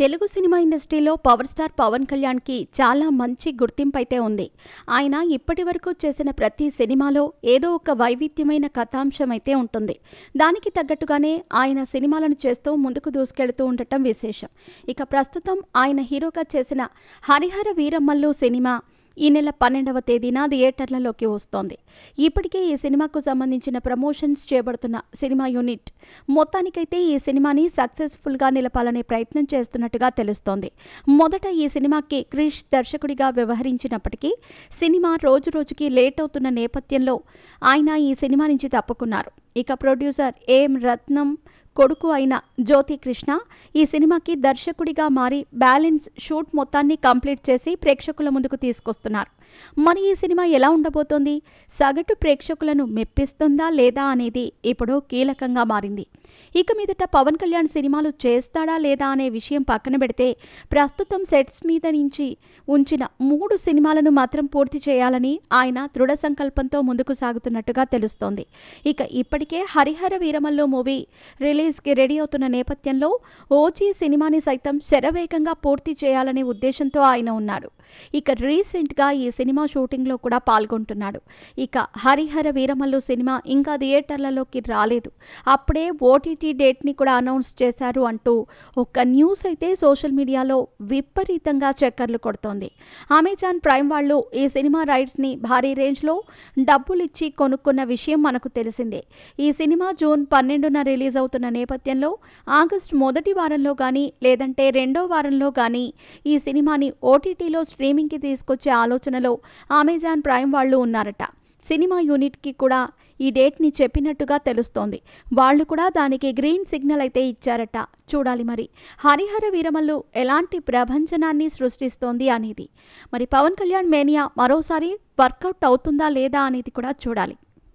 Telugu cinema ఇండస్ట్రీలో power star Pawan కళ్యాణ్కి చాలా మంచి గుర్తింపు అయితే ఉంది. ఆయన ఇప్పటి వరకు చేసిన ప్రతి సినిమాలో ఏదో ఒక వైవిధ్యమైన కథాంశం అయితే ఉంటుంది. దానికి తగ్గట్టుగానే ఆయన సినిమాలను చేస్తూ ముందుకు దూసుకెళ్తూ ఉండటం విశేషం. ఇక ప్రస్తుతం ఆయన హీరోగా చేసిన హరిహర వీరమల్లు సినిమా ఈ నెల 12వ తేదీన థియేటర్లలోకి వస్తోంది. ఇప్పటికే ఈ సినిమాకు సంబంధించిన ప్రమోషన్స్ చేయబడుతున్న సినిమా యూనిట్ మొత్తానికైతే ఈ సినిమాని సక్సెస్ఫుల్గా నిలపాలనే ప్రయత్నం చేస్తున్నట్టుగా తెలుస్తోంది. మొదట ఈ సినిమాకి క్రిష్ దర్శకుడిగా వ్యవహరించినప్పటికీ సినిమా రోజురోజుకి లేట్ అవుతున్న నేపథ్యంలో ఆయన ఈ సినిమా నుంచి తప్పుకున్నారు. ఇక ప్రొడ్యూసర్ ఏఎం రత్నం కొడుకు అయిన జ్యోతి కృష్ణ ఈ సినిమాకి దర్శకుడిగా మారి బ్యాలెన్స్ షూట్ మొత్తాన్ని కంప్లీట్ చేసి ప్రేక్షకుల ముందుకు తీసుకొస్తున్నారు. మరి ఈ సినిమా ఎలా ఉండబోతోంది, సగటు ప్రేక్షకులను మెప్పిస్తుందా లేదా అనేది ఇప్పుడు కీలకంగా మారింది. ఇక మీదట పవన్ కళ్యాణ్ సినిమాలు చేస్తాడా లేదా అనే విషయం పక్కన పెడితే ప్రస్తుతం సెట్స్ మీద నుంచి ఉంచిన 3 సినిమాలను మాత్రం పూర్తి చేయాలని ఆయన దృఢ సంకల్పంతో ముందుకు సాగుతున్నట్టుగా తెలుస్తోంది. ఇక ఇప్పటికే హరిహర వీరమల్లు మూవీ రిలీజ్కి రెడీ అవుతున్న నేపథ్యంలో ఓజీ సినిమాని సైతం శరవేగంగా పూర్తి చేయాలనే ఉద్దేశంతో ఆయన ఉన్నాడు. ఇక రీసెంట్గా ఈ సినిమా షూటింగ్లో కూడా పాల్గొంటున్నాడు. ఇక హరిహర వీరమల్లు సినిమా ఇంకా థియేటర్లలోకి రాలేదు, అప్పుడే ఓటీటీ డేట్ని కూడా అనౌన్స్ చేశారు అంటూ ఒక న్యూస్ అయితే సోషల్ మీడియాలో విపరీతంగా చక్కర్లు కొడుతోంది. అమెజాన్ ప్రైమ్ వాళ్ళు ఈ సినిమా రైట్స్ని భారీ రేంజ్లో డబ్బులిచ్చి కొనుక్కున్న విషయం మనకు తెలిసిందే. ఈ సినిమా జూన్ 12న రిలీజ్ అవుతున్న నేపథ్యంలో ఆగస్టు మొదటి వారంలో కానీ లేదంటే రెండో వారంలో కానీ ఈ సినిమాని ఓటీటీలో స్ట్రీమింగ్కి తీసుకొచ్చే ఆలోచనలో అమెజాన్ ప్రైమ్ వాళ్ళు ఉన్నారట. సినిమా యూనిట్కి కూడా ఈ డేట్ని చెప్పినట్టుగా తెలుస్తోంది. వాళ్ళు కూడా దానికి గ్రీన్ సిగ్నల్ అయితే ఇచ్చారట. చూడాలి మరి హరిహర వీరమల్లు ఎలాంటి ప్రభంజనాన్ని సృష్టిస్తోంది అనేది. మరి పవన్ కళ్యాణ్ మేనియా మరోసారి వర్కౌట్ అవుతుందా లేదా అనేది కూడా చూడాలి.